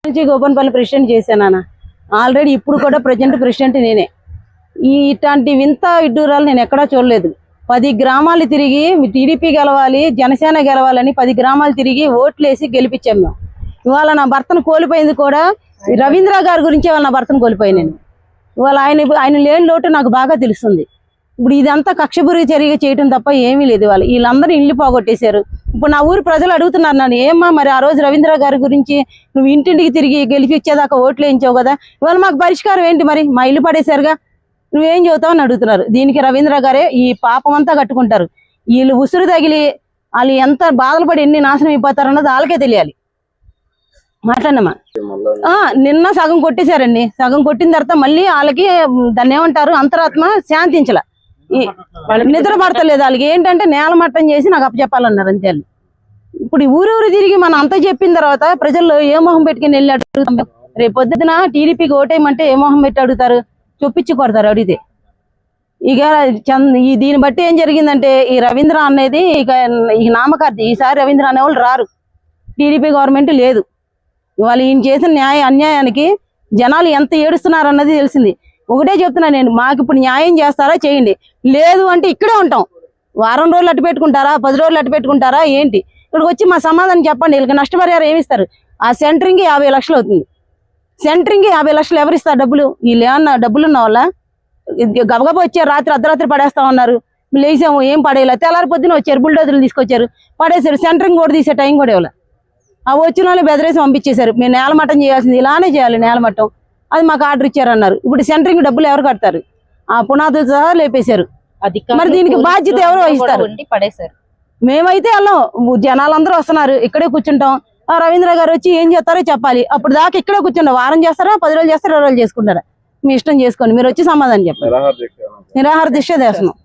నుంచి గోపన్పల్లి ప్రెసిడెంట్ చేశాను ఆల్రెడీ. ఇప్పుడు కూడా ప్రజెంట్ ప్రెసిడెంట్ నేనే. ఇట్లాంటి వింత విడ్డూరాలు నేను ఎక్కడా చూడలేదు. 10 గ్రామాలు తిరిగి టీడీపీ గెలవాలి, జనసేన గెలవాలని 10 గ్రామాలు తిరిగి ఓట్లేసి గెలిపించాం మేము. ఇవాళ నా భర్తను కోల్పోయింది కూడా రవీంద్ర గారి గురించి. వాళ్ళ నా భర్తను కోల్పోయి నేను ఇవాళ ఆయన లేని లోటు నాకు బాగా తెలుస్తుంది. ఇప్పుడు ఇదంతా కక్షపూరిత చర్య చేయటం తప్ప ఏమీ లేదు. వీళ్ళందరూ ఇల్లు పోగొట్టేశారు. ఇప్పుడు నా ఊరు ప్రజలు అడుగుతున్నారు నన్ను, ఏమ్మా మరి ఆ రోజు రవీంద్ర గారి గురించి నువ్వు ఇంటింటికి తిరిగి గెలిపించేదాకా ఓట్లు వేయించావు కదా, ఇవాళ మాకు పరిష్కారం ఏంటి? మరి మా ఇల్లు పడేశారుగా, నువ్వేం చెబుతావు అని అడుగుతున్నారు. దీనికి రవీంద్ర గారే ఈ పాపం అంతా కట్టుకుంటారు. వీళ్ళు ఉసురు తగిలి వాళ్ళు ఎంత బాధలు పడి ఎన్ని నాశనం అయిపోతారు అన్నది వాళ్ళకే తెలియాలి. మాట్లాడమ్మా. నిన్న సగం కొట్టేశారండి. సగం కొట్టిన తర్వాత మళ్ళీ వాళ్ళకి దాన్ని ఏమంటారు, అంతరాత్మ శాంతించల, నిద్ర పడతలేదు వాళ్ళకి. ఏంటంటే నేల మట్టం చేసి నాకు అప్పచెప్పాలన్నారు అంతే. ఇప్పుడు ఊరు తిరిగి మనం అంతా చెప్పిన తర్వాత ప్రజల్లో ఏ మొహం పెట్టుకుని వెళ్ళి అడుగుతాం? రేపు పొద్దున టీడీపీకి ఓటేయమంటే ఏ మొహం పెట్టి అడుగుతారు? చొప్పించి కొడతారు అడిగితే. ఇక దీన్ని బట్టి ఏం జరిగిందంటే ఈ రవీంద్ర అనేది ఇక ఈ నామకార్థి. ఈసారి రవీంద్ర అనేవాళ్ళు రారు. టీడీపీ గవర్నమెంట్ లేదు. వాళ్ళు ఈయన చేసిన అన్యాయానికి జనాలు ఎంత ఏడుస్తున్నారు అన్నది తెలిసింది. ఒకటే చెప్తున్నా నేను, మాకు ఇప్పుడు న్యాయం చేస్తారా చేయండి, లేదు అంటే ఇక్కడే ఉంటాం. వారం రోజులు అట్టు పెట్టుకుంటారా, 10 రోజులు అట్టు పెట్టుకుంటారా ఏంటి? ఇక్కడికి వచ్చి మా సమాధానం చెప్పండి. వీళ్ళకి నష్టపరిహారం ఏమిస్తారు? ఆ సెంటరింగ్కి 50 లక్షలు అవుతుంది. సెంటరింగ్కి 50 లక్షలు ఎవరిస్తారు డబ్బులు? వీళ్ళు ఏమన్నా డబ్బులు ఉన్న వాళ్ళ? గబగబా వచ్చారు, రాత్రి అర్ధరాత్రి పడేస్తామన్నారు. లేసాము, ఏం పడేయాలి. తెల్లారి పొద్దున వచ్చారు, బుల్డోజర్లు తీసుకొచ్చారు, పడేశారు. సెంటరింగ్ కూడా తీసే టైం కూడా ఇవ్వాలి. ఆ వచ్చిన వాళ్ళు బెదిరేసి పంపించేశారు. మేము నేలమట్టం చేయాల్సింది, ఇలానే చేయాలి నేలమట్టం, అది మాకు ఆర్డర్ ఇచ్చారన్నారు. ఇప్పుడు సెంటరింగ్ డబ్బులు ఎవరు కడతారు? ఆ పునాదులు సహా లేపేశారు. మరి దీనికి బాధ్యత ఎవరు వహిస్తారు? మేమైతే వెళ్ళాం, జనాలందరూ వస్తున్నారు, ఇక్కడే కూర్చుంటాం. ఆ రవీంద్ర గారు వచ్చి ఏం చేస్తారో చెప్పాలి. అప్పుడు దాకా ఇక్కడే కూర్చుంటాం. వారం చేస్తారా, 10 రోజులు చేస్తారా, 20 రోజులు చేసుకుంటారా, మీ ఇష్టం చేసుకోండి. మీరు వచ్చి సమాధానం చెప్పండి. నిరాహార దీక్ష చేస్తున్నాం.